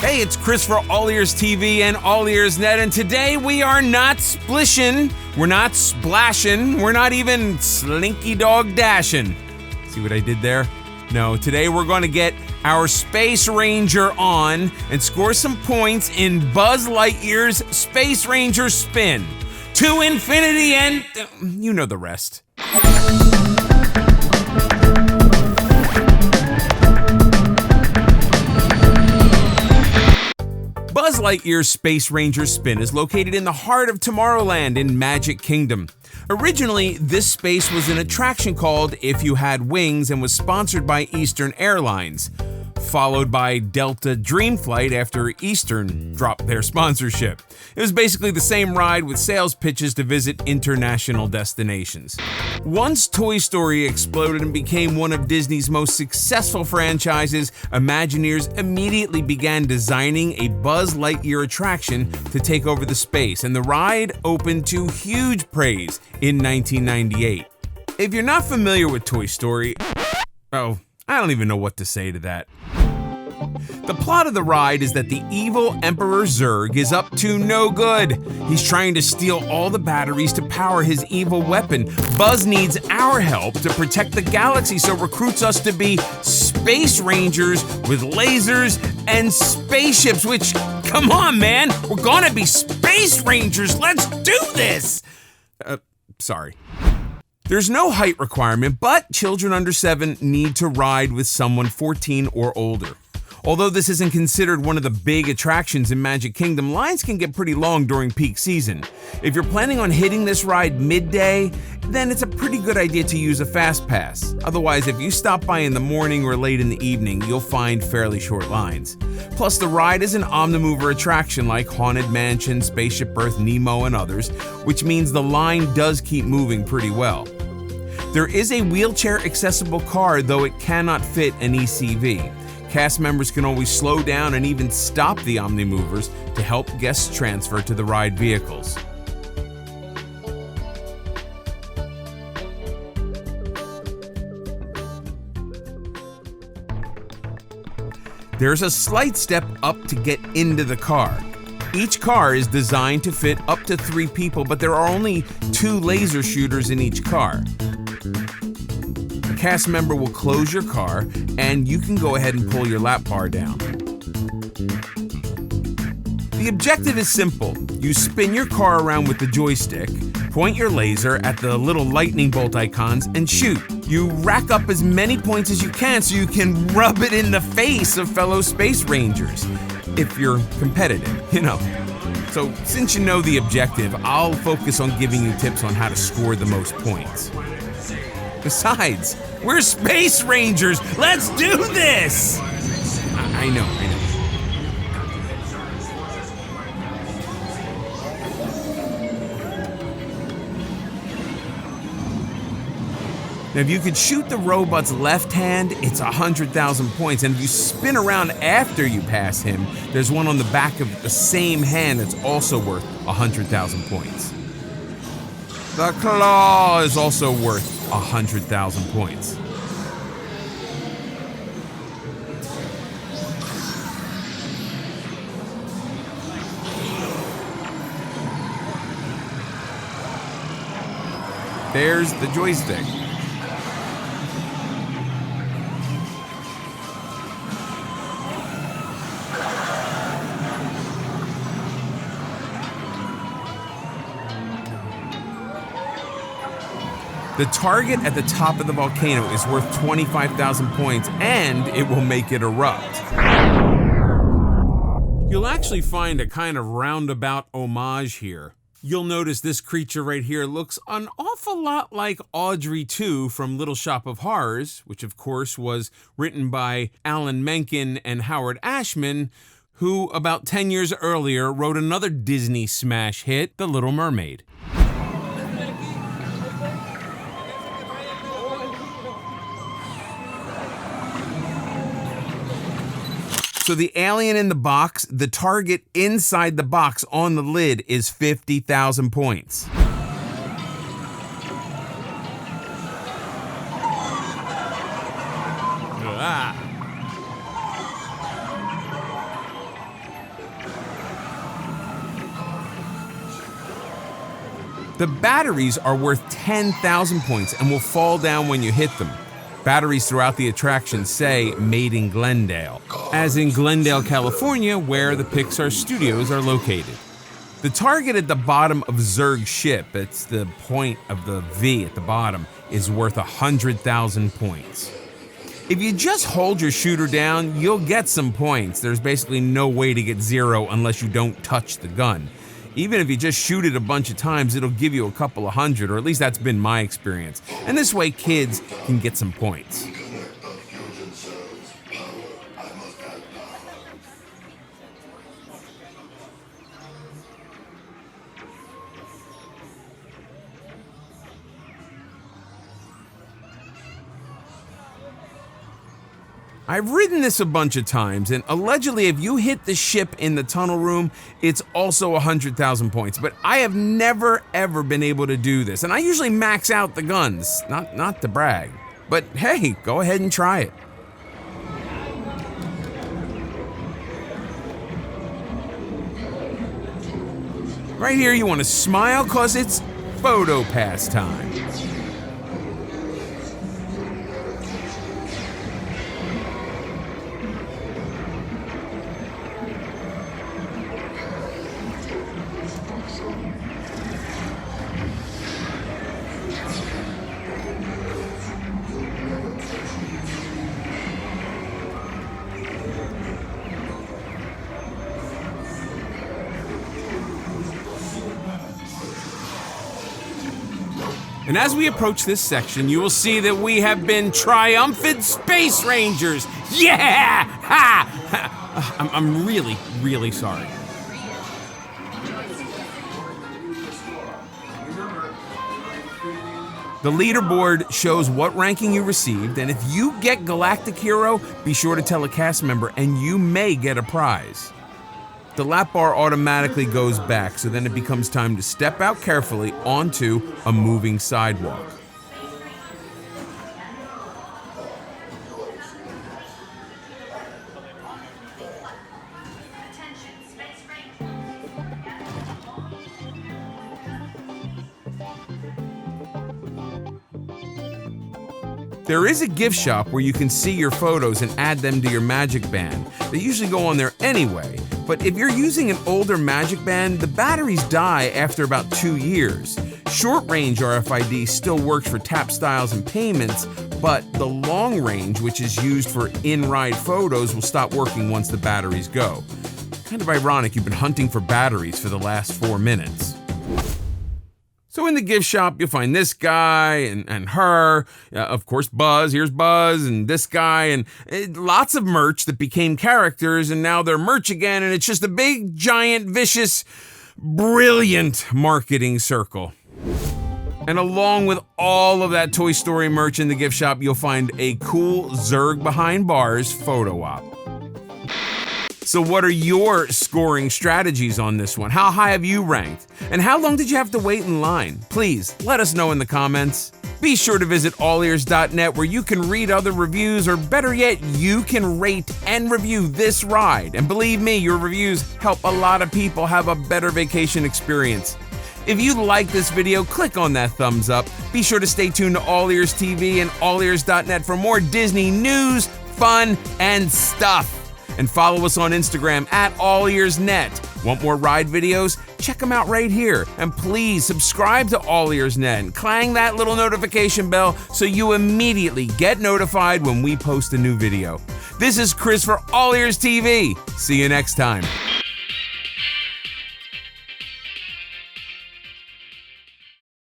Hey, it's Chris for AllEars TV and AllEars.net, and today we are not splishin', we're not splashin', we're not even slinky dog dashing. See what I did there? No, today we're going to get our Space Ranger on and score some points in Buzz Lightyear's Space Ranger spin. To infinity and you know the rest. Buzz Lightyear's Space Ranger spin is located in the heart of Tomorrowland in Magic Kingdom. Originally, this space was an attraction called If You Had Wings and was sponsored by Eastern Airlines, followed by Delta Dream Flight after Eastern dropped their sponsorship. It was basically the same ride with sales pitches to visit international destinations. Once Toy Story exploded and became one of Disney's most successful franchises, Imagineers immediately began designing a Buzz Lightyear attraction to take over the space, and the ride opened to huge praise in 1998. If you're not familiar with Toy Story, I don't even know what to say to that. The plot of the ride is that the evil Emperor Zurg is up to no good. He's trying to steal all the batteries to power his evil weapon. Buzz needs our help to protect the galaxy, so recruits us to be Space Rangers with lasers and spaceships, which, come on, man, we're gonna be Space Rangers. Let's do this! Sorry. There's no height requirement, but children under 7 need to ride with someone 14 or older. Although this isn't considered one of the big attractions in Magic Kingdom, lines can get pretty long during peak season. If you're planning on hitting this ride midday, then it's a pretty good idea to use a fast pass. Otherwise, if you stop by in the morning or late in the evening, you'll find fairly short lines. Plus, the ride is an Omnimover attraction like Haunted Mansion, Spaceship Earth, Nemo, and others, which means the line does keep moving pretty well. There is a wheelchair-accessible car, though it cannot fit an ECV. Cast members can always slow down and even stop the Omnimovers to help guests transfer to the ride vehicles. There's a slight step up to get into the car. Each car is designed to fit up to 3 people, but there are only 2 laser shooters in each car. A cast member will close your car, and you can go ahead and pull your lap bar down. The objective is simple. You spin your car around with the joystick, point your laser at the little lightning bolt icons, and shoot. You rack up as many points as you can so you can rub it in the face of fellow Space Rangers. If you're competitive, you know. So since you know the objective, I'll focus on giving you tips on how to score the most points. Besides, we're Space Rangers! Let's do this! I know. Now, if you could shoot the robot's left hand, it's 100,000 points. And if you spin around after you pass him, there's one on the back of the same hand that's also worth 100,000 points. The claw is also worth 100,000 points. There's the joystick. The target at the top of the volcano is worth 25,000 points, and it will make it erupt. You'll actually find a kind of roundabout homage here. You'll notice this creature right here looks an awful lot like Audrey 2 from Little Shop of Horrors, which of course was written by Alan Menken and Howard Ashman, who about 10 years earlier wrote another Disney smash hit, The Little Mermaid. So the alien in the box, the target inside the box on the lid is 50,000 points. The batteries are worth 10,000 points and will fall down when you hit them. Batteries throughout the attraction say "Made in Glendale," as in Glendale, California, where the Pixar studios are located. The target at the bottom of Zurg's ship, it's the point of the V at the bottom, is worth 100,000 points. If you just hold your shooter down, you'll get some points. There's basically no way to get 0 unless you don't touch the gun. Even if you just shoot it a bunch of times, it'll give you a couple of hundred, or at least that's been my experience. And this way kids can get some points. I've ridden this a bunch of times, and allegedly if you hit the ship in the tunnel room, it's also 100,000 points. But I have never ever been able to do this, and I usually max out the guns, not to brag. But hey, go ahead and try it. Right here you want to smile cause it's photo pass time. And as we approach this section, you will see that we have been triumphant Space Rangers. Yeah! Ha! I'm really, really sorry. The leaderboard shows what ranking you received, and if you get Galactic Hero, be sure to tell a cast member and you may get a prize. The lap bar automatically goes back, so then it becomes time to step out carefully onto a moving sidewalk. There is a gift shop where you can see your photos and add them to your Magic Band. They usually go on there anyway, but if you're using an older Magic Band, the batteries die after about 2 years. Short-range RFID still works for tap styles and payments, but the long range, which is used for in-ride photos, will stop working once the batteries go. Kind of ironic you've been hunting for batteries for the last 4 minutes. So in the gift shop, you'll find this guy and her, of course Buzz, here's Buzz, and this guy, and lots of merch that became characters, and now they're merch again, and it's just a big, giant, vicious, brilliant marketing circle. And along with all of that Toy Story merch in the gift shop, you'll find a cool Zurg Behind Bars photo op. So what are your scoring strategies on this one? How high have you ranked? And how long did you have to wait in line? Please, let us know in the comments. Be sure to visit AllEars.net where you can read other reviews, or better yet, you can rate and review this ride. And believe me, your reviews help a lot of people have a better vacation experience. If you like this video, click on that thumbs up. Be sure to stay tuned to AllEars TV and AllEars.net for more Disney news, fun, and stuff. And follow us on Instagram at AllEars.net. Want more ride videos? Check them out right here. And please subscribe to AllEars.net and clang that little notification bell so you immediately get notified when we post a new video. This is Chris for AllEars TV. See you next time.